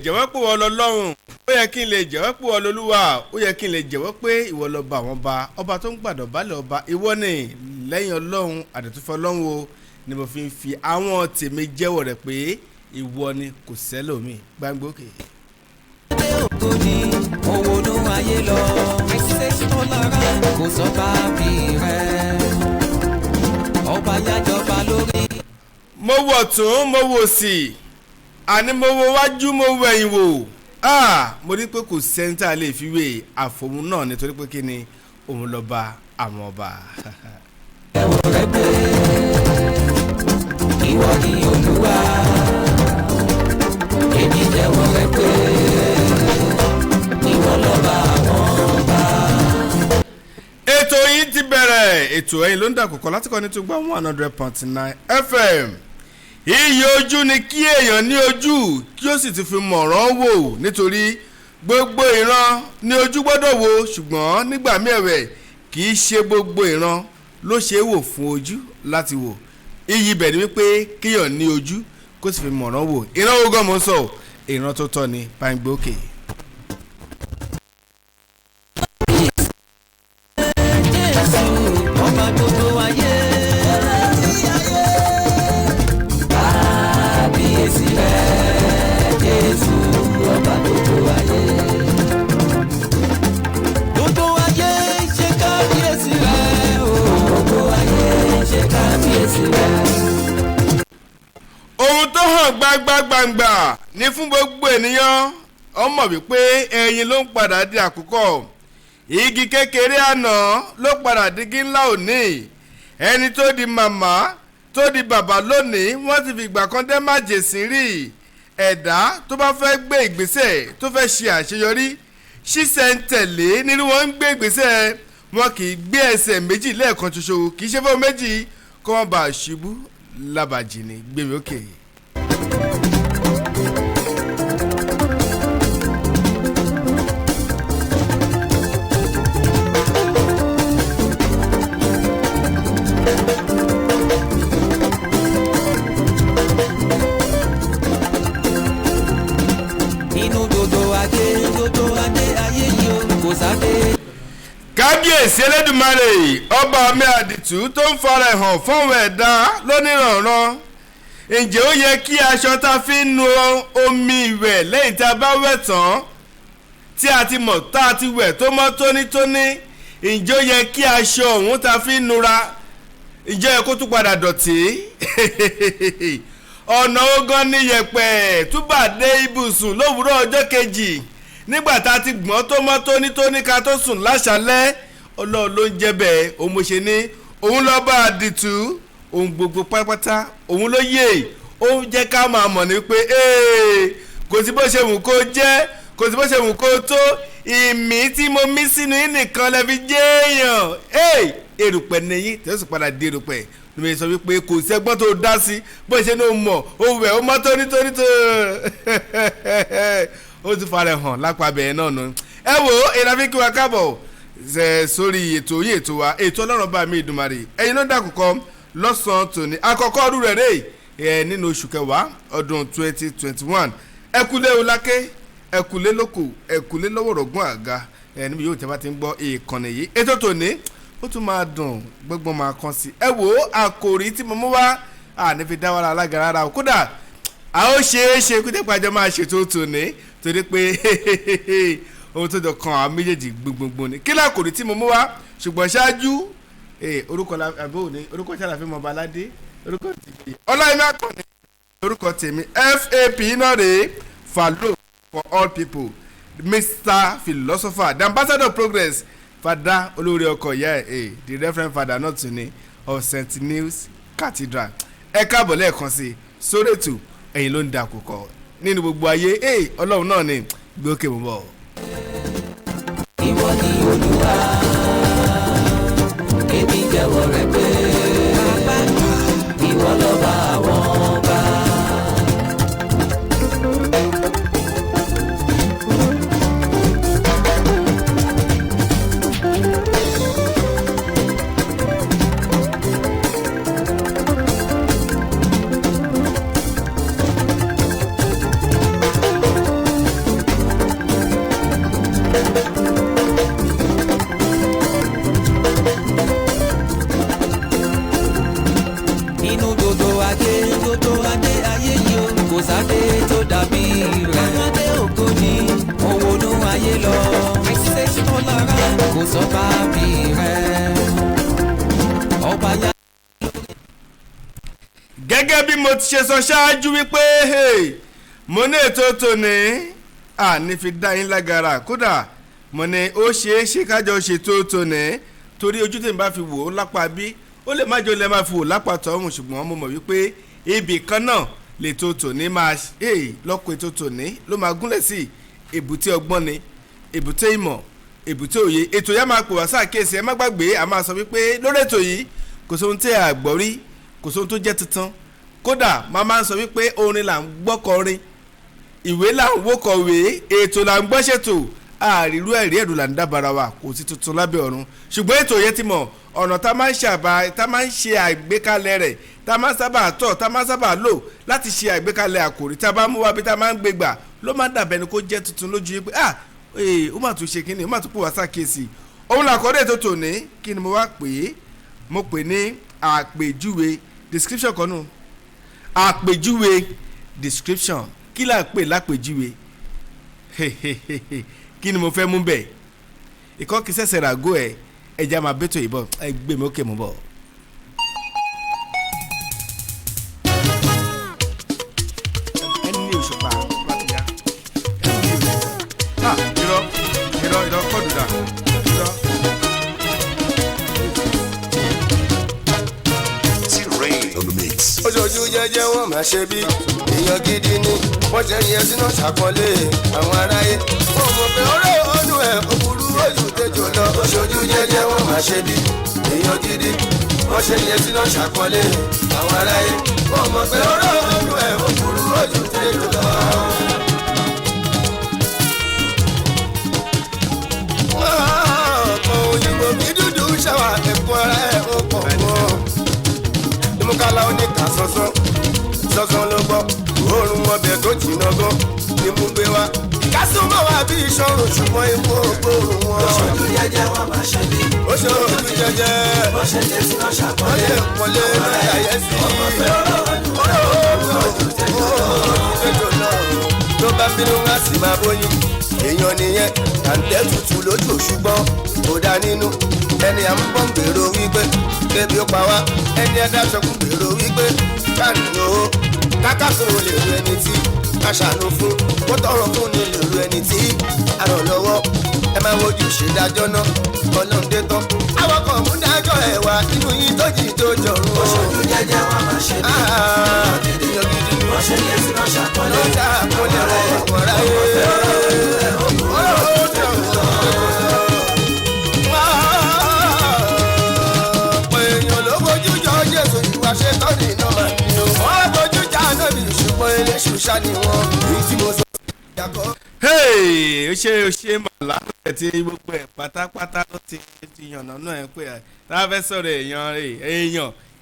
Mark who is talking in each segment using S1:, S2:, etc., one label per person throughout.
S1: jẹ́wọ́ pé ìwọ lọ́lọ́run ó yẹ kí n lè jẹ́wọ́ pé ìwọ lolúwa ó yẹ kí n lè jẹ́wọ́ pé ìwọ lọ́ba àwọn ọba tó ń gbàdọ̀ balẹ̀ ọba ìwọ ni lẹ́yìn ọlọ́run àdètúfẹ́ ọlọ́run o ni mo fi àwọn tèmi jẹ́wọ́ rẹ̀ pé ìwọ ni kò sẹ́lòmí gbàngbókè.
S2: ògo ni owó ló ayé lọ ẹsẹ̀ ọlọ́ra kò sọ bá bí rẹ̀ ọba yájọba lórí.
S1: mo wọ̀ tún mo wò sí àní mo wo wájú mo wo ẹ̀yìn wò mo rí pé kò sẹ́ńtà lè fi wé àfòmù náà nítorí pé kí ni òun lọ́ba àwọn ọba.
S2: ẹ̀wọ̀n rẹ̀ pé ìwọ ni olúwa èmi jẹ́wọ́ rẹ̀ pé ìwọ lọ́ba àwọn ọba.
S1: ètò yìí ti bẹ̀rẹ̀ ètò ẹ̀yin ló ń dàkọ̀kọ̀ láti kọ́ ní tó gbá 100.9 FM. iyì ojú ni kí èèyàn ní ojú kí ó sì ti fi mọ̀ràn wò nítorí gbogbo ìran ni ojú gbọ́dọ̀ wò ṣùgbọ́n nígbà mẹ́wẹ̀ kì í ṣe gbogbo ìran ló ṣe é wò fún ojú láti wò. iyì bẹ̀ ni wípé kéèyàn ní ojú kó sì fi mọ̀ràn wò. ìran wo gan mo sọ ìran tó tọ́ ni Báńgbókè. ohun tó hàn gbangba ní fún gbogbo ènìyàn ọmọ wípé ẹyin ló ń padà di àkùkọ igi kékeré àná ló padà digi ńlá òní ẹni tó di màmá tó di bàbá lónìí wọ́n ti fi ìgbà kan dẹ́ májèsín rí ẹ̀dá tó bá fẹ́ gbé ìgbésẹ̀ tó fẹ́ ṣe àṣeyọrí ṣísẹ̀ntẹ̀lé nínú wọn ń gbé ìgbésẹ̀ wọn kì í gbé ẹsẹ̀ méjì lẹ́ẹ̀kan ṣoṣo kì í ṣe fún méjì kó wọn bá ṣubú lábàjì ní gbèmí òkè.
S2: inú dodo adé ayé yìí o kò sáde.
S1: kábíyèsí elédùmarè ọba mi àdìtú tó ń fara hàn fọ́wọ́n ẹ̀dá lóníranran ǹjẹ́ ó yẹ kí aṣọ tá a fi ń nu omi ìwẹ̀ lẹ́yìn tá a bá wẹ̀ tán tí a ti mọ̀ tá a ti wẹ̀ tó mọ́ tónítóní ǹjẹ́ ó yẹ kí aṣọ ọ̀hún tá a fi ń nura ǹjẹ́ ẹ kó tún padà dọ̀tí ọ̀nà ogan ní yẹ̀pẹ̀ túbà dé ibùsùn lówùúrọ̀ ọjọ́ kejì nígbà tá a ti gbọ́n tó mọ́ tónítóní ká tó sùn láṣálẹ́ ọlọ́run ló ń jẹ́ bẹ́ẹ̀ òun mo ṣe ní òun lọ́ọ́ bá a dìtú ohun gbogbo pátápátá òun ló yé ó jẹ́ ká máa mọ̀ ní pé kò sí bó ṣe wù kó jẹ́ kò sí bó ṣe wù kó tó ìmí tí mo mí sínú yín nìkan lẹ́ fi jẹ́ èèyàn erùpẹ̀ nìyí tí ó sì padà di erùpẹ̀ lómi sọ wípé kò sí ẹgbọ́n tó dá sí bó ṣe ní o mọ̀ o wẹ̀ o mọ́ tónítóní tó ó ti fara hàn lápá bẹ̀rẹ̀ náà nù. ẹ wo ìlànà kí wa káàbọ̀ sórí ètò yìí ètò wa ètò ọlọ́run bá mi ìdùmarè ẹ̀yin ló dàkúkọ lọ́sàn-án tòní àkọ́kọ́ ọdún rẹ̀ rè nínú oṣù kẹwàá ọdún 2021 ẹkùlé olákẹ́ ẹkùlé lóko ẹkùlé lọ́wọ́rọ̀gún àga níbi yóò tẹ́ bá ti ń gbọ́ ìkànnì yìí ètò tòní ó tún máa dùn gbọ́ngbọ́n máa kàn sí ẹ wo àkòrí tí mo mú wá nífi dá wàrà alága rárá o kódà a ó ṣeé kó tẹ́pẹ́ àjọ máa ṣètò tòní torí pé ohun tó jọ kan àwọn méjèèjì gbogbogbò ni kí lákòrí tí mo mú wá ṣùgbọ́n ṣáájú orúkọ àbò ní orúkọ tí a lè fi mọ baládé orúkọ tèmi ọláyẹmí akọni orúkọ tèmi FAP náà rèé Fallow for all people Mr Philosopher the ambassador of progress fada olórí ọkọ ìyá the reverend father náà tún ní of St Neil's Cathedral ẹ káàbọ̀ lẹ́ẹ̀kan sí sórí ètò ẹ̀yin ló ń da àkókò nínú gbogbo ayé ọlọ́run náà ni gbókè mọ́ bọ̀.
S2: ìwọ ni olúwa èmi jẹ́wọ́ rẹ̀ pé ìwọ lọ́ba àwọn ọba. lọ. Princess Tọ́lára kò sọ bá bí rẹ̀. Ọba yá.
S1: Gẹ́gẹ́ bí mo ti ṣe sọ ṣáájú wípé mo ní ètò tòní àní fi dá yín lágara kódà mo ní ó ṣeé ṣe kájọ ṣètò tòní torí ojú tèmi bá fi wò ó lápá bí ó lè má jẹ́ ó lè má fi wò lápá tọ̀hún ṣùgbọ́n mo mọ̀ wípé ibì kan náà lètò tòní máa lọ́kọ̀ ètò tòní ló máa gúnlẹ̀ sí èbúté ọgbọ́n ni èbúté ìmọ̀ èbúté òye ètò yá máa pè wá sáàkéèsì ẹ má gbàgbé a máa sọ wípé lórí ètò yìí kò sóhun tí a gbọ́ rí kò sóhun tó jẹ́ tuntun kódà máa máa ń sọ wípé orin là ń gbọ́ kọrin ìwé là ń wó kọ̀wé ètò là ń gbọ́ ṣètò àrírú ẹ̀rí ẹ̀dùn là ń dábàrà wa kò sí tuntun lábẹ́ ọ̀run ṣùgbọ́n ètò yẹn ti mọ̀ ọ̀nà tá máa ń ṣe àgbékalẹ̀ rẹ̀ tá máa ń sábà tọ̀ tá máa ń sábà lò láti ṣe àgbékalẹ̀ àkòrí tá bá mú wá bí tá máa ń gbé gbà ló máa ń dàbẹ̀ ni kó jẹ́ tuntun lójú yín pé ó mà tún ṣe kínní ó mà tún pò wá sàkíyèsí òun làkọ́dé tó tò ní kí ni mo wá pè é mo pè ní àpèjúwe description kan nù àpèjúwe description kí là ń pè lápèjúwe kí ni mo fẹ́ mú bẹ́ẹ̀ ìkọ́ kí sẹ́sẹ̀ ràgó ẹ̀ ẹja máa bẹ́tò ìbọn ẹ gbé mi ókè mú bọ̀. ẹni ní òṣùpá láti yá irọ́ kọ́ọ̀dù dà irọ́.
S3: oṣooṣù jẹjẹ wọn máa ṣe bí èèyàn gidi ni wọ́n jẹ́ yẹn sínú ṣàkọlé àwọn aráyé wọ́n mọ̀ pé ọ̀rọ̀ ọdún ẹ̀ òkúrú ojú tẹjọ lọ. oṣooṣù jẹjẹ wọn máa ṣe bí èèyàn gidi wọ́n ṣe yẹn sínú ṣàkọlé àwọn aráyé wọ́n mọ̀ pé ọ̀rọ̀ ọdún ẹ̀ òkúrú ojú tẹjọ lọ. ọ̀pọ̀ òyìnbó bí dúdú ṣàwà ẹ̀kún ara ẹ̀ ó pọ̀ mọ́ ìmúkálá oníkà sọ́sọ́ ló gbọ́ òórùn ọbẹ̀ tó jìnnà gan ni mo gbé wá. kásùmọ̀ wá bí ìṣòro ṣùgbọ́n imú ògbóòrùn wọn. oṣooṣù jẹjẹ wọn máa ṣe bí. oṣooṣù jẹjẹ wọ́n ṣe jẹ sí wọn ṣàkọlé. wọ́n lè lọ́ọ́ yàyẹ sí. ọmọ fẹ́ ọlọ́run tó bá bínú wá sí máa bóyin. èèyàn nìyẹn kàńtẹ́ tutù lójú ṣùgbọ́n kò dá nínú. ẹni à ń bọ̀ ń gbèrò wípé kébi ó pa wá. ẹni ẹ̀dá sọkún gbèrò wípé káàní owó kákàkó lè ru ẹni tí a ṣàánú fún kó tọrọ fún ni lè ru ẹni tí a ràn lọ́wọ́. ẹ máa wojú ṣèdájọ́ náà ọlọ́ọ̀dẹ tán. àwọn kan mú dájọ́ ẹ̀ wá nínú yín tó jì tó jọ̀rún. oṣooṣù jẹjẹ wọn máa ṣe bí èèyàn gidi ni wọ́n ṣe yẹ sí náà ṣàkọlé. ó dá àkọlé rẹ̀ wọ́n ráyè.
S1: ó ṣe màlá ẹ̀ tí gbogbo ẹ̀ pátápátá ló ti yànnà náà ẹ̀ pé tá a fẹ́ sọ̀rọ̀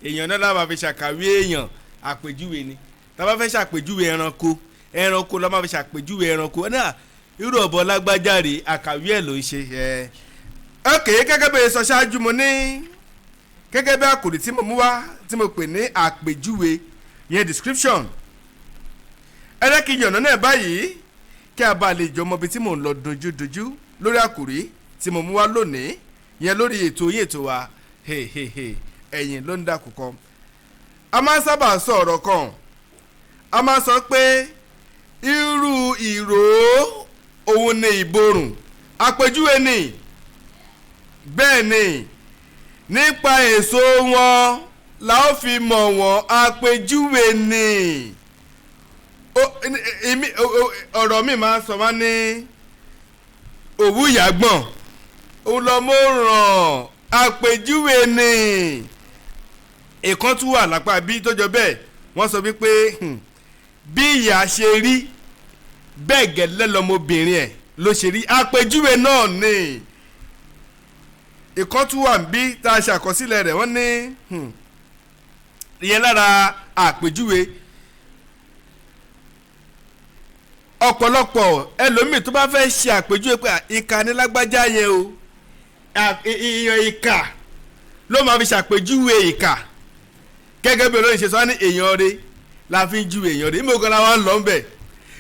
S1: èèyàn náà láwọn fi ṣàkàwé èèyàn àpèjúwe ni tá a bá fẹ́ ṣàpèjúwe ẹranko la máa fi ṣàpèjúwe ẹranko náà irú ọ̀bọ lágbájá rèé àkàwé ẹ̀ ló ń ṣe ẹ̀. ok gẹ́gẹ́ bí sọ ṣáájú mo ní gẹ́gẹ́ bí àkòrí tí mo mú wá tí mo pè ní àpèjúwe yẹn description ẹlẹ́kì yànnà náà báyìí kí a bá lè jọmọ bí tí mò ń lọ dojúdojú lórí àkòrí tí mo mú wá lónìí yẹn lórí ètò wa ẹ̀yìn ló ń dàkúkọ. a máa ń sábà sọ ọ̀rọ̀ kan a máa sọ pé irú ìró òun ni ìborùn àpèjúwe ni bẹ́ẹ̀ ni nípa èso wọn la ó fi mọ̀ wọ́n àpèjúwe ni ọ̀rọ̀ mi máa sọ wá ní òwú ìyàgbọ̀n olọ́mọ̀ràn àpèjúwe ni ìkan tún wà lápá bí tó jọ bẹ́ẹ̀ wọ́n sọ wípé bí ìyá ṣe rí bẹ́ẹ̀ gẹ́lẹ́ lọmọbìnrin ẹ̀ ló ṣe rí àpèjúwe náà ni ìkan tún wà bí tá a ṣàkọsílẹ̀ rẹ̀ wọ́n ní ìyẹn lára àpèjúwe ọ̀pọ̀lọpọ̀ ẹlòmíì tó bá fẹ́ ṣe àpèjúwe pé ìkà ni lágbájá yẹn o èèyàn ìkà ló máa fi ṣàpèjúwe ìkà gẹ́gẹ́ bí olóyìn ṣe sọ wá ní èèyàn rẹ̀ la fi ń ju èèyàn rẹ̀ níbo kan la wà ń lọ ńbẹ̀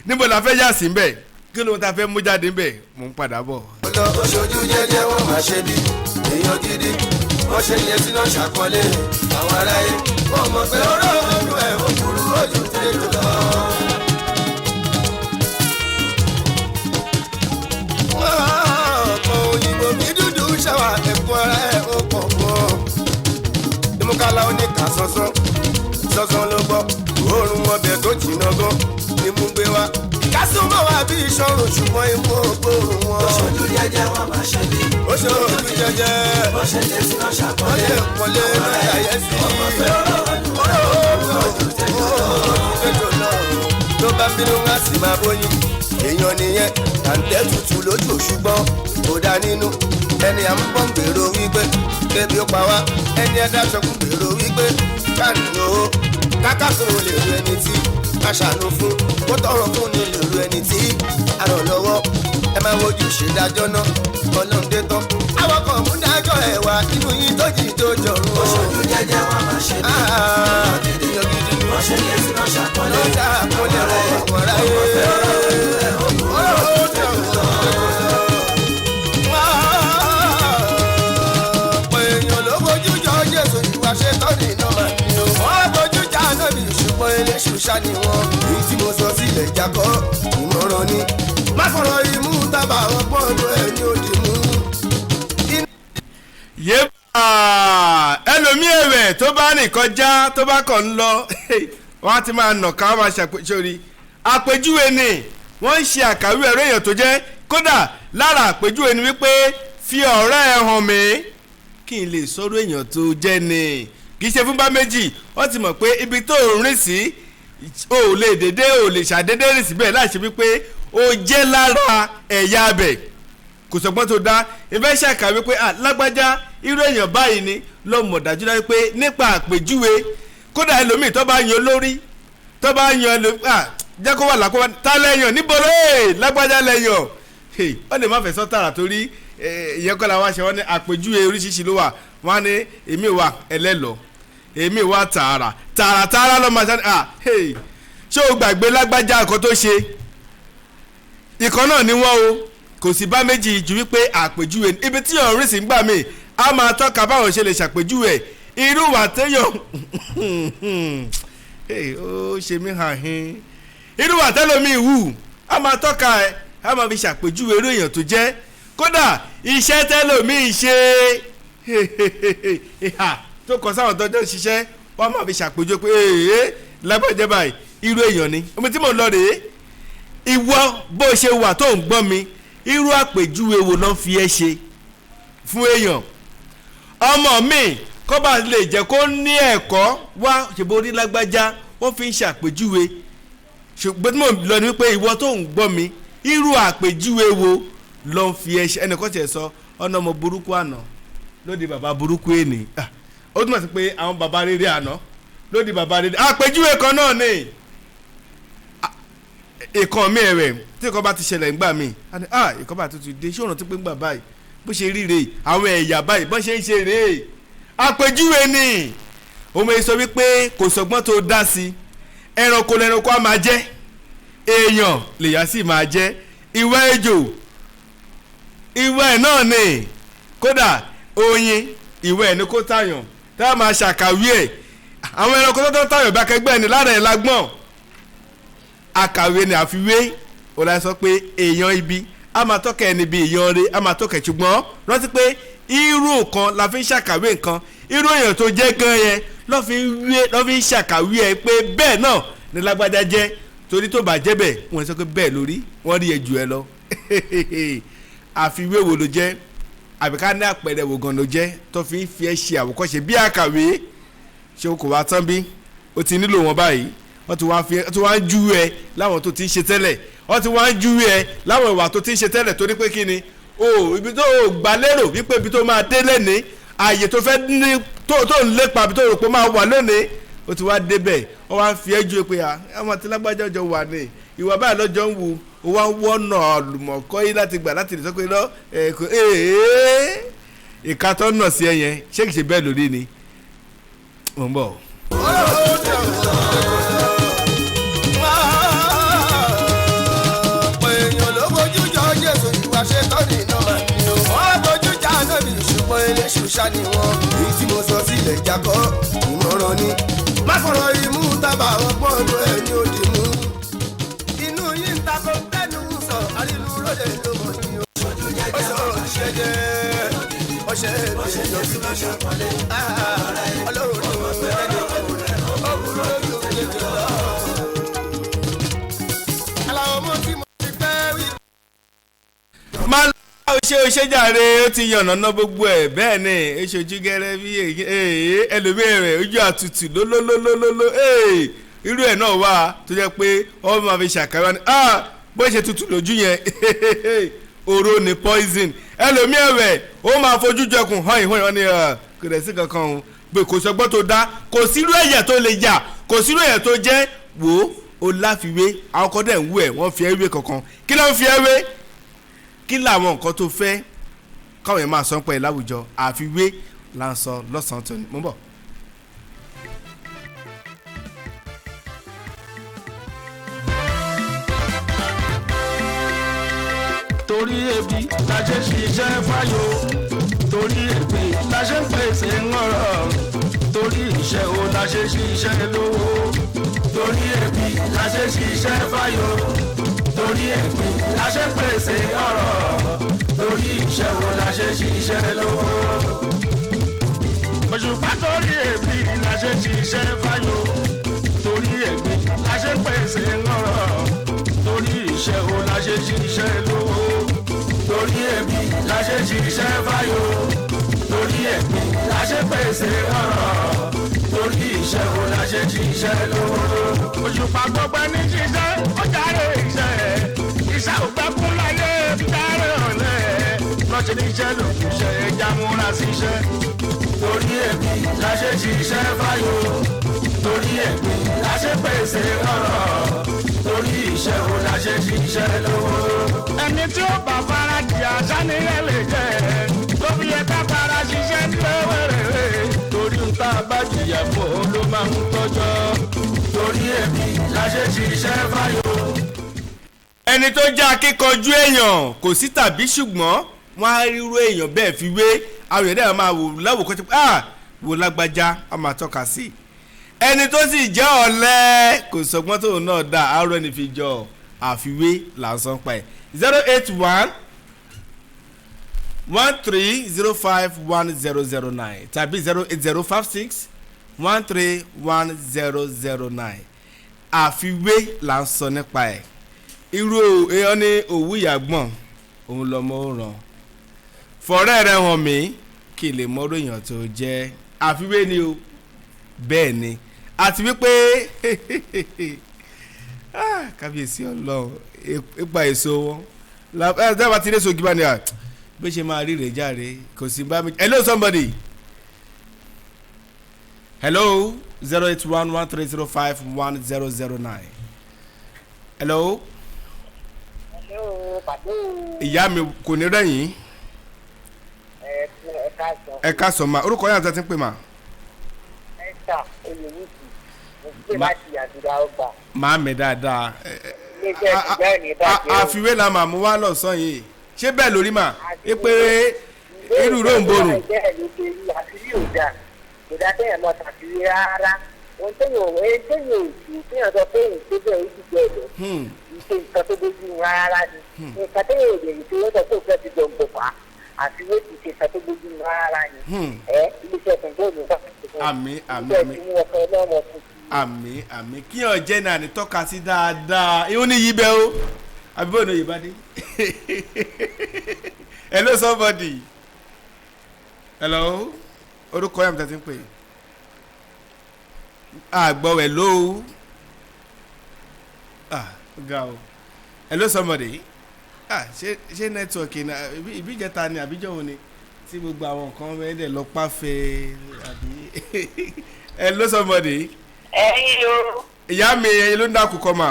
S1: níbo la fẹ́ yà sí ńbẹ̀ kí ló ń ta fẹ́ mú jáde ńbẹ̀ mò ń padà bọ̀.
S3: lọ oṣooju jẹ́jẹ́ wọn máa ṣe bí èèyàn gidi wọ́n ṣe yẹ sínú ṣàkọlé àwọn aráyé wọ́n mọ̀ pé ọ̀rọ̀ ọdún ẹ̀ ó burú ojú tẹ́lẹ̀ lọ. ọ̀pọ̀ òyìnbó bí dúdú ṣàwà ẹ̀kún ara ẹ̀ ó pọ̀ pọ̀ ìmúkálá oníkà sọ́sọ́ sọ́sọ́ ló gbọ́ òórùn ọbẹ̀ tó jìnnà gan ni mú gbé wá kásùmọ̀ wá bí ìṣòro ṣùgbọ́n imú ògbóòrùn wọn. oṣooju jẹ́jẹ́ wọn máa ṣe bí. oṣooju jẹ́jẹ́. wọ́n ṣe lè sí náà ṣàkọlé. wọ́n lè kọ́lé náà yẹ sí. ọmọ fẹ́ ojú tẹ́jọ́ náà. tó bá bínú wá sí máa bóyin. èèyàn nìyẹn àǹtẹ̀ tutù lójú ṣùgbọ́n kò dá nínú. ẹni à ń bọ̀ ń gbèrò wípé kébi ó pa wá. ẹni ẹ̀dá ṣọkùn gbèrò wípé káàní o kákàkùn lè rí ẹni tí aṣàánú fún kó tọrọ fún ní lòlú ẹni tí àràn lọ́wọ́ ẹ máa wojú ṣèdájọ́ náà ọlọ́run dé tán. àwọn kan mú dájọ́ ẹ̀ wá inú yín tó jì tó jọ̀rún. oṣooju jẹ́jẹ́ wọn máa ṣe bí èèyàn gidi ni wọ́n ṣe yẹ sí náà ṣàkọlé. wọ́n dá àkọlé ọ̀rọ̀ ráyé. ọ̀pọ̀ èèyàn ló bójú jọ Jésù ìwà ṣe tọ́ni náà máa ní o. wọ́n bójú já náà bí ṣùgbọ́n eléṣù ṣá ni wọ́n. èyí tí mo sọ sílẹ̀ jákọ́ ìmọ̀ràn ni. má fọ̀rọ̀ imú tábà ọgbọ́n ọdún ẹni òdì mú.
S1: yéèpà ẹlòmíì ẹ̀wẹ̀ tó bá nìkan já tó bá kàn ń lọ wọ́n á ti máa nà ká wọ́n máa ṣàpèjúwe àpèjúwe ni wọ́n ń ṣe àkàwé ẹ̀rọ èèyàn tó jẹ́ kódà lára àpèjúwe ni wípé fi ọ̀rẹ́ ẹ hàn mí kí n lè sọ̀rọ̀ èèyàn tó jẹ́ ni kì í ṣe fún bá méjì wọ́n ti mọ̀ pé ibi tó ń rìn sí o ò lè dédé o lè ṣàdédé rìn síbẹ̀ láì ṣe wípé o jẹ́ lára ẹ̀yà abẹ̀ kò sọ̀gbọ́n tó dá ìfẹ́ ṣàkàwé pé lágbájá irú èèyàn báyìí ni ló mọ̀ dájúdájú pé nípa àpèjúwe kódà ẹlòmíì tó bá yan lórí tó bá yan jẹ́ kó wà lápá tá lẹ́yàn níbo lóye lágbájá lẹ́yàn wọ́n lè má fẹ́ sọ tààrà torí ìyẹn kọ́ la wá ṣe wọ́n ní àpèjúwe oríṣiríṣi ló wà wọ́n á ní èmi wà ẹlẹ́lọ́ èmi wà tààrà ló máa ṣe o gbàgbé lágbájá nǹkan tó ṣe ìkan náà ni wọ́n o kò sí bá méjì ju wípé àpèjúwe ibi tí ọ̀rìn sì ń gbà mí a máa tọ́ka báwọn ṣe lè ṣàpèjúwe irú wà téèyàn ó ṣe mí hàn hín irú wà tẹ́lómi wù a máa tọ́ka ẹ̀ a máa fi ṣàpèjúwe irú èèyàn tó jẹ́ kódà iṣẹ́ tẹ́lómi ṣe tó kọ sáwọn tọ́jọ́ ṣiṣẹ́ wọ́n máa fi ṣàpèjúwe pé lágbàjẹ́ báyìí irú èèyàn ni omi tí mo lọ rèé ìwọ bó ṣe wà tó ń gbọ́n mi irú àpèjúwe wo ló fi ẹ́ ṣe fún èèyàn ọmọ mi kó bá lè jẹ́ kó ní ẹ̀kọ́ wá ṣèbó ní lágbájá wọ́n fi ń ṣàpèjúwe ṣùgbọ́n tí mo lọ ní wípé ìwọ tó ń gbọ́n mi irú àpèjúwe wo ló fi ẹ́ ṣe ẹnìkan tiẹ̀ sọ ọ̀nà ọmọ burúkú àná lóde bàbá burúkú èní ó túmọ̀ sí pé àwọn bàbá rere àná lóde bàbá rere àpèjúwe kan náà ni ìkan mi ẹ̀rẹ̀ tí ìkan bá ti ṣẹlẹ̀ ńgbà mi ìkan bá tuntun dé ṣé òun ti pé ńgbà báyìí bó ṣe ríre àwọn ẹ̀yà báyìí bó ṣe ń ṣe rèé àpèjúwe ni òun èso wípé kò sọgbọ́n tó dá sí ẹranko lẹ́ranko á máa jẹ́ èèyàn lèyà sì máa jẹ́ ìwà ejò ìwà ẹ̀ náà ni kódà oyin ìwà ẹ̀ ni kó tàyàn tá a máa ṣàkàwé ẹ̀ àwọn ẹranko tó tàyàn bá kẹgbẹ́ ni lára ẹ̀ lágbọ́n akàwé ni àfiwé ọ̀la sọ pé èèyàn ibi a máa tọ́kẹ̀ ẹni bí èèyàn rẹ̀ a máa tọ́kẹ̀ ṣùgbọ́n rántí pé irú nǹkan la fi ń ṣàkàwé nǹkan irú èèyàn tó jẹ́ gan yẹn lọ́ fi ń ṣàkàwé ẹ pé bẹ́ẹ̀ náà ni lágbájá jẹ́ torí tó bá jẹ́ bẹ́ẹ̀ wọ́n sọ pé bẹ́ẹ̀ lórí wọ́n rí ẹ jù ẹ lọ àfiwé wo ló jẹ́ àbí ká ní àpẹẹrẹ wo gan ló jẹ́ tó fi ń fi ẹ ṣe àwòkọ́ṣe bí àkàwé ṣé o kò wá tán bí o ti nílò wọn báyìí wọ́n ti wá ń jú ẹ láwọn tó ti ń ṣe tẹ́lẹ̀ wọ́n ti wá ń jú ẹ láwọn ìwà tó ti ń ṣe tẹ́lẹ̀ torí pé kí ni ibi tó gbà lérò wípé ibi tó máa dé lẹ́ni ààyè tó fẹ́ ní tó ń lépa ibi tó rò pé máa wà lónìí ó ti wá débẹ̀ wọ́n wá ń fi ẹ́ jú pé àwọn àti lágbájá ọjọ́ wà ní ìwà báyìí lọ́jọ́ ń wu ó wá ń wọ́nà àlùmọ̀kọ́ yìí láti gbà láti lè sọ pé ìka tó ń nà sí ẹ yẹn ṣé kìí ṣe bẹ́ẹ̀ lórí ni mò ń bọ̀.
S3: kọ́ ìmọ̀ràn ni má fọ̀rọ̀ imú tábà ọgbọ́n ọdún ẹ̀ ní òdì mú inú yìí ń ta kó tẹ́nu sọ àrínú lóde ló mọ̀ ní o. ó sọ ṣẹjẹ ọṣẹ ìjọ sí lọ́ṣọ ọlọ́run ló mọ̀ pé ẹni ọkùnrin lójú kejì lọ. aláwọ̀ mọ́ tí mo ti fẹ́ wí.
S1: máa lọ ṣe jàre ó ti yànnà ná gbogbo ẹ̀ bẹ́ẹ̀ ni èṣojú gẹ́rẹ́ bí ẹlòmíràn rẹ̀ ojú àtútù lólólólólóló irú ẹ̀ náà wà tó jẹ́ pé wọ́n máa fi ṣàkàrà ni bó ṣe tutù lójú yẹn oró ni poison ẹlòmíràn rẹ̀ ó máa fojú jẹkùn hàn ìhàn ni kò dẹ̀ sí kankan o pé kò sọgbọ́n tó dá kò sírú ẹ̀yẹ̀ tó lè jà kò sírú ẹ̀yẹ̀ tó jẹ́ wò ó láfiwé àwọn kan dẹ̀ ń wú ẹ̀ wọ́n fi ẹ̀wé kankan kí ló ń fi ẹ̀wé kí làwọn nǹkan tó fẹ́ káwọn yẹn máa sọ pé láwùjọ àfiwé là ń sọ lọ́sàn-án tó ní mú bọ̀.
S4: torí ebi la ṣe ṣiṣẹ́ fáyọ torí èpè la ṣe ń pèsè ńọ̀rọ̀ torí iṣẹ́ o la ṣe ṣiṣẹ́ lówó torí ebi la ṣe ṣiṣẹ́ fáyọ torí èpè la ṣe ń pèsè ọ̀rọ̀ torí iṣẹ́ o la ṣe ṣiṣẹ́ lówó òṣùpá torí ebi la ṣe ṣiṣẹ́ fáyọ torí èpè la ṣe ń pèsè ńọ̀rọ̀ torí iṣẹ́ o la ṣe ṣiṣẹ́ lówó torí ẹbí la ṣe ṣiṣẹ́ fáyọ torí ẹbí la ṣe pèsè ọ̀rọ̀ torí iṣẹ́ o la ṣe ṣiṣẹ́ lówó. òṣùpá gbogbo ní ṣiṣẹ́ ó jáde iṣẹ́ ògbẹ́kún láyé jáde ọ̀lẹ́ lọ́sẹ̀ ní iṣẹ́ lòkùṣẹ́ ẹja múra síṣẹ́ torí ẹbí la ṣe ṣiṣẹ́ fáyọ torí ẹbí la ṣe pèsè ọ̀rọ̀ torí iṣẹ́ wo la ṣe ṣiṣẹ́ lówó. ẹni tí ó bá fara jìyà sániyẹ lè jẹ ló fi yẹ ká fara ṣiṣẹ́ lówèrè torí ń tá a bá jìyà fún un ló máa ń tọ́jọ́ torí ẹ̀mí la ṣe ṣiṣẹ́ fáyọ.
S1: ẹni tó jẹ́ akíkanjú èèyàn kò sí tàbí ṣùgbọ́n wọ́n á ríru èèyàn bẹ́ẹ̀ fi wé àwọn èèyàn dẹ́rẹ́ máa wò láwòkọ́ tí wò lágbájá a máa tọ́ka sí ẹni tó sì jẹ́ ọ̀lẹ kò sọgbọ́n tóun náà dá àárọ̀ ẹni fi jọ àfiwé là ń san pa ẹ̀ 081 13051009 tàbí 08056 131009 àfiwé là ń sọ nípa ẹ̀ irú èèyàn ní òwú ìyàgbọ́n òun lọ́mọ ó ràn fọ̀rẹ́ rẹ̀ hàn mí kí lè mọ́rọ̀ èèyàn tó jẹ́ àfiwé ni o bẹ́ẹ̀ ni àti wípé kábíyèsí ọlọ́run ipa èso wọn dábàá tí ilé so gíba ni à bí ṣe máa rí rè járe kò sí bá mi. hello somebody hello 08113051009 hello. ìyá mi kò ní rẹ̀yìn. ẹ ká sọ ma orúkọ yàtọ̀ tí ń pè mà. máa mi dáadáa àfiwé la máa mú wá lọ́sàn yìí ṣé bẹ́ẹ̀ lórí mà é pé irú ròǹbòrò.
S5: ìdá tẹ̀yàn lọ tàbí rárá ohun tẹ̀yàn òsì tẹ̀yàn sọ pé ìṣe bẹ́ẹ̀ ó ti jẹ́ ẹ̀dọ̀ ìṣe nǹkan tó dójú rárá ni nǹkan tẹ̀yàn òdè ìṣe wọ́n sọ pé òfin ti jọ gbọ̀ wá àti wọ́n ti ṣe nǹkan tó dójú rárá ni iléeṣẹ́ ìpínlẹ̀ òní wà.
S1: àmín àmín kí ọ̀jẹ̀ náà ní tọ́ka sí dáadáa ìwọ́n ní yí bẹ́ẹ̀ o àbí bóyá òye bá dé. hello somebody hello orúkọ yàrá mi tẹ́tí ń pè àgbọ̀wẹ̀ ló ga o hello somebody ṣé nẹ́tíwọ̀kì náà ìbíjẹta ni àbíjọ́ wo ni tí gbogbo àwọn nǹkan mẹ́ẹ̀ẹ́dẹ̀ lọ pàfẹ́ àbí hello somebody.
S5: ẹ̀yin o.
S1: ìyá mi ẹyin ló ń dákú kọ́ mà.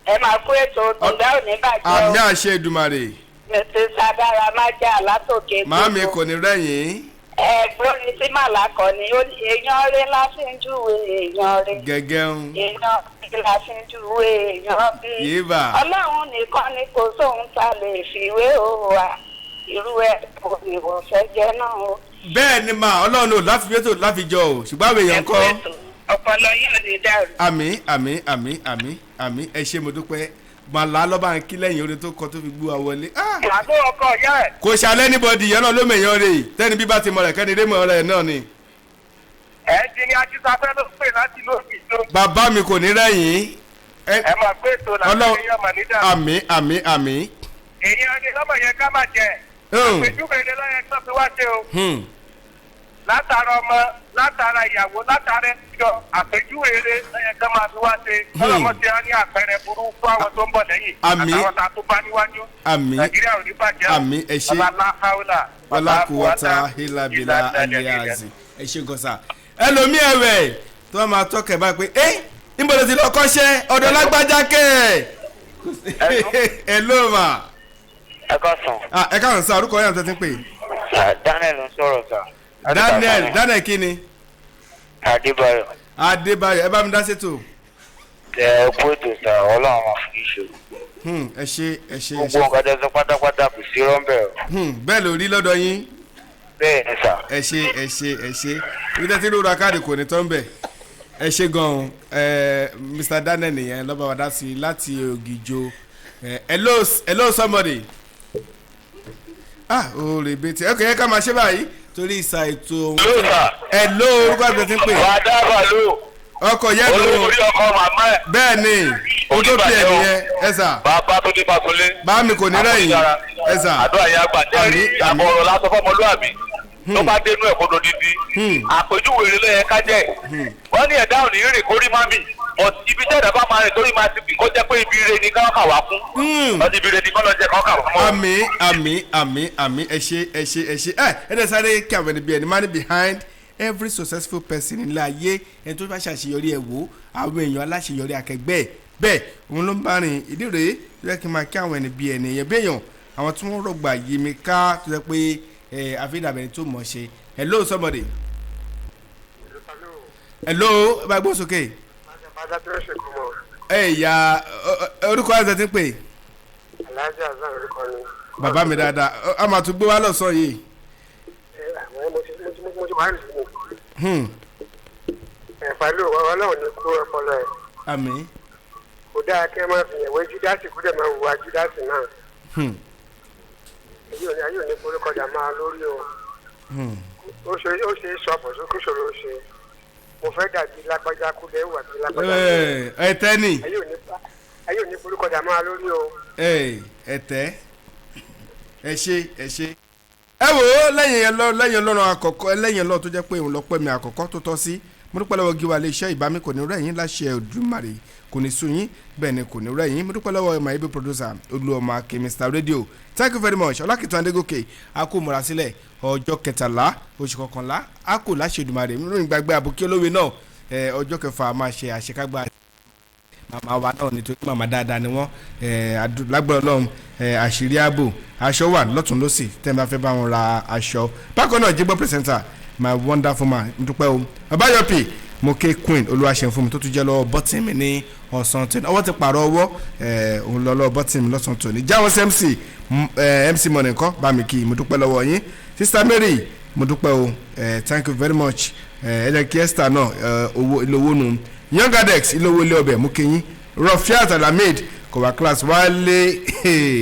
S5: ẹ máa kó ètò ọ̀gá òní bàjẹ́ o.
S1: àmì àṣẹ Èdùmàrè.
S5: mr sadara májà látòkè.
S1: màámi kò ní rẹ́yìn.
S5: ẹ̀gbọ́n mi sí màlákọ ni èèyàn rẹ̀ la fi ń júwe èèyàn rẹ̀.
S1: gẹ́gẹ́ ń.
S5: èèyàn bí la fi ń júwe èèyàn bí.
S1: yéèbà.
S5: ọlọ́run nìkan ni kò sóhun ta lè fiwé o wa irú ẹ̀ kò ní wọ́n fẹ́ jẹ́ náà o
S1: bẹ́ẹ̀ ni mà ọlọ́run ò láfijọ́ tó láfijọ́ o ṣùgbọ́n àwọn èèyàn kọ́.
S5: ọpọlọ yóò ní dàrú.
S1: àmì ẹ ṣe mo dúpẹ́ màlá lọ́ba ń kí lẹ́yìn orin tó kọ tó fi gbú wa wọlé.
S5: màgbó ọkọ yá ẹ.
S1: kò ṣàlẹ́ níbọ̀dì yẹn náà ló mèèyàn rè tẹ́ni bí bá ti mọ̀ rẹ̀ kẹ́ni dé mọ̀ rẹ̀ náà ni.
S5: ẹ ti ní ajísafẹ́ ló pè láti lóògì tó.
S1: bàbá mi kò ní rẹ̀yìn.
S5: ẹ máa gbé ètò làwọn èèyàn mà ní dàrú.
S1: àmì.
S5: èèyàn ni lọ́mọ yẹn ká máa jẹ. àpèjúwe ni lọ́yẹ tó fi wá ṣe o. látara ọmọ látara ìyàwó látara ẹjọ àpèjúwe eré lọ́yẹ ká máa fi wá ṣe. ọlọ́mọ ti á ní àpẹẹrẹ burú fún àwọn tó ń bọ̀ lẹ́yìn. àtàwọn tá a tó bá níwájú. nàìjíríà ò ní bàjẹ́.
S1: ẹ ṣe ọlákùwọ́ta hílàbílà aliazi ẹ ṣe gọ́sà. ẹlòmí ẹ̀wẹ̀ tó wọ́n máa tọ́kẹ̀ bá pé níbo ló ti lọ kọ́ṣẹ́ ọ̀dọ̀ lágbájá kẹ́ ẹ̀ ló mà.
S6: ẹ ká sàn.
S1: ẹ káàrún sá orúkọ yẹn tó ti ń pè.
S6: Daniel ń sọ̀rọ̀ sá.
S1: Daniel kí ni. Adébáyọ̀ ẹ bá mi dá sétò.
S6: ẹ kú ètò sá ọlọ́run máa fi ìṣòro.
S1: ẹ ṣe.
S6: gbogbo nǹkan tẹ́ sọ pátápátá kò sí rọ́ńbẹ́ o.
S1: bẹ́ẹ̀ ló rí lọ́dọ̀ yín.
S6: bẹ́ẹ̀ ni sá.
S1: ẹ ṣe ibi tẹ́tí ló ra káàdì kò ní tán bẹ̀. ẹ ṣe gan-an Mr. Daniel nìyẹn lọ́ba wa dá sí láti Ògìjò. Hello somebody. Oore bẹ́tẹ̀ ẹ kò yẹ ká máa ṣe báyìí torí ìsà ètò. Hello orúkọ àgbẹ̀ tí ń pè.
S6: wàdà bàlú.
S1: ọkọ̀ yẹn ló.
S6: olórí ọkọ màmá ẹ̀.
S1: bẹ́ẹ̀ ni ojú bí ẹ̀ nìyẹn ẹ sà.
S6: bàbá tó dé fasolé.
S1: bá mi kò ní rẹ̀yìn ẹ sà.
S6: àdúrà yẹn àgbà tẹ́rí àbọ̀ ọ̀rọ̀ lásán fọmọlúwàbí tó bá dénú ẹ̀kọ́ ló dídí. àpèjúwe rẹ lẹ́yìn kájẹ́ wọ́n ní ẹ̀dá òní rìn kórìí má mi ibi tẹ́ẹ̀dá bá máa rìn torí máa ti bì kó jẹ́ pé ibi ire ni ká kà wá fún. ọdún ibi ire ni kọ́ lọ jẹ́ kọ́ kà wá mọ́.
S1: àmì ẹ ṣe ẹ dẹ sáré kí àwọn ẹni bí ẹni money behind every successful person nílé ayé ẹni tó bá ṣàṣeyọrí ẹ wò àwọn èèyàn aláṣeyọrí akẹgbẹ́ ẹ bẹ́ẹ̀ òun ló ń bá rìn ìdí rèé tó yẹ kí n máa kí àwọn ẹni bí ẹni yẹn béèyàn àwọn tí wọ́n rọgbà yí mi ká tó yẹ pé àfihàn tó mọ̀ ṣe hello somebody. hello ẹ bá gbọ́ sókè. Ya orúkọ àti ti ń pè.
S7: Alájà Azan orúkọ ni.
S1: Bàbá mi dáadáa a máa tún gbé wá lọ́sàn yìí.
S7: Mo ti wá nìyí. Pẹ̀lú ọlọ́run ní kú ọpọlọ ẹ̀.
S1: Àmín.
S7: Kò dáa kí ẹ máa fi ẹ̀wẹ́ Júdásì kó dẹ̀ máa wùwà Júdásì náà. Ayé ò ní kó kọjá máa lórí o. Ó ṣe é sọ̀pọ̀ sókè ṣòro ṣe. Mo fẹ́ dàbí lágbájá kú lẹ́ wà bí lágbájá.
S1: Ẹ tẹ́ ni.
S7: Ayé ò ní kó kọjá máa lórí o.
S1: Ẹ tẹ́ ẹ ṣe. Ẹ wò ó lẹ́yìn ọlọ́run àkọ́kọ́ lẹ́yìn ọlọ́run tó jẹ́ pé òun lọ́pẹ́ mi àkọ́kọ́ tó tọ́ sí mo dúpẹ́ lọ́wọ́ gíwá iléeṣẹ́ ìbámi kò ní rẹ̀yìn láṣẹ Òdùmarè kò ní sú yín bẹ́ẹ̀ ni kò ní rẹ̀yìn mo dúpẹ́ lọ́wọ́ my able producer Olúọmọ Akin Mr Radio thank you very much Ọlákìtàn Adégòkè a kò múra sílẹ̀ ọjọ́ 13 oṣù kọkànlá a kò láṣẹ Òdùmarè nínú ìgbàgbé àbùkí olówe náà ọjọ́ kẹfà máa ṣe àṣekágbá màmá wa náà nítorí màmá dáadáa ni wọ́n lágbára Ọlọ́run àṣírí ààbò aṣọ wà lọ́tún lọ́sì tẹ́ ẹ bá fẹ́ bá wọn ra aṣọ bákan náà jígbọ́ pírẹsẹ̀ntà my wonderful man dúpẹ́ o Àbáyọ̀pì mo ké queen olúwaṣẹ́ fún mi tó tún jẹ́ lọ́wọ́ bọ́tìn mi ní ọ̀sán tó ní ọwọ́ ti pààrọ̀ ọwọ́ òun lọ lọ́wọ́ bọ́tìn mi lọ́sàn tó ní jáwọ́ sí MC money nǹkan bá mi kí mo dúpẹ́ lọ́wọ́ yín Sister Mary mo dúpẹ́ o thank you very much ẹlẹ́kí Esther náà owó ilé owó nù Young Adex ilé owó ilé ọbẹ̀ mo kí yín Rafiat Alamid kọ̀wá class Wálé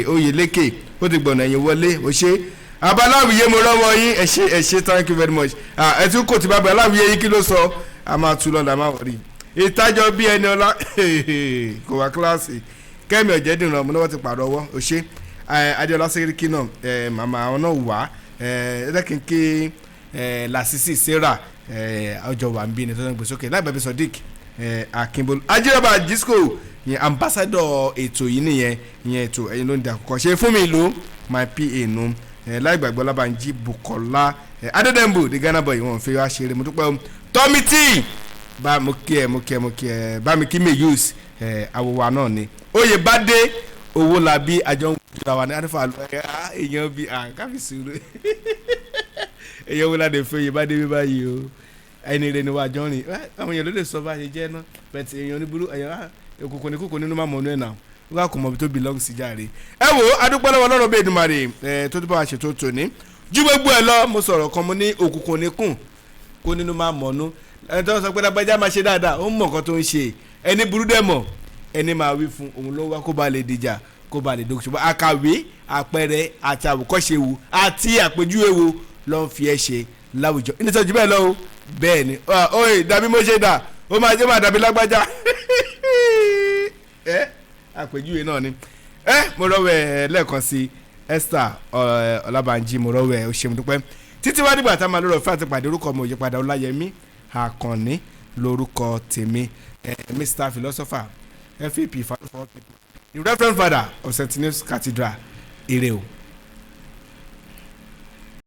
S1: Oyèlékè ó ti gbọ̀nà ẹ̀yìn wọlé ó ṣe abaláwìyé mo rọ́wọ́ yín ẹ ṣé thank you very much ẹ tún kò tí bá bẹ aláwìyé yín kí ló sọ a máa tu lọ́dà máa wọ̀rí ìtajọ bí ẹni ọlá kọ̀wá kíláàsì Kẹ́mi Ọ̀jẹ̀dìran ọmọ náà wọ́n ti pààrọ̀ ọwọ́ ó ṣe Adéọlá Sẹ́ríkì náà màmá àwọn náà wà ẹ̀ẹ́dẹ́kìnkì Lásìsì Sarah ọjọ́ wà ń bí ní tó ń gbé sókè láì bàbí Sodiq Akínbólú Ajírọ́bà Gisco yẹn ambassador ètò yìí nìyẹn ìyẹn ètò ẹ̀yin ló ń da àkọ́kọ́ ṣe fún mi ìlú my PA nù láì gbàgbọ́ Lábànjí Bùkọ́lá Adédèmbù the Ghana boy wọn fi wá ṣeré mo dúpẹ́ Tommy T bá mo kí ẹ bá mi kí Mayus àwòwà náà ni oyè bá dé owó làbí àjọ ń jura wa ní àdúfà èèyàn bíi káfí sùúrù èèyàn wò ládé fún oyè bá dé bí báyìí o ẹni rẹ ni wà jọ rìn àwọn èèyàn ló lè sọ bá ṣe jẹ́ náà bẹ̀tẹ̀ èèyàn oníburú èèyàn òkùnkùn ní kòkò nínú máa mọ̀ ọ́nú ẹ̀ náà wọ́n kò mọ̀ bí tó belong sí járe ẹ wo adúpẹ́ lọ́wọ́ lọ́rọ̀ bẹ́ẹ̀ Èdùmàrè tó tó bá wa ṣètò tòní ju gbogbo ẹ̀ lọ mo sọ̀rọ̀ kan mo ní òkùnkùn ní kùn kó nínú máa mọ̀nú ẹni tó sọ pé lágbájá máa ṣe dáadáa ó ń mọ̀ nǹkan tó ń ṣe ẹni burú dẹ̀ mọ̀ ẹni máa wí fún òun ló wá kó ba lè dìjà kó ba lè dókòṣùpọ̀ àkàwé àpẹẹrẹ àti àwòkọ́ṣe wo àti àpèjúwe wo ló ń fi ẹ ṣe láwùjọ nítorí bẹ́ẹ̀ lọ o bẹ́ẹ̀ ni oye dàbí mo ṣe dà ó máa jẹ́ máa dàbí lágbájá àpèjúwe náà ni mo rọwẹ́ lẹ́ẹ̀kan sí Esther Ọlábànjí mo rọwẹ́ ó ṣe mo dúpẹ́ títí wá dìgbà tá a máa lọ́rọ̀ fún àtìpàdé orúkọ mi òyìnpadà Ọláyẹmí Àkànní lórúkọ tèmi Mr Philosopher FAP the Reverend Father of St. Neots Cathedral ire o.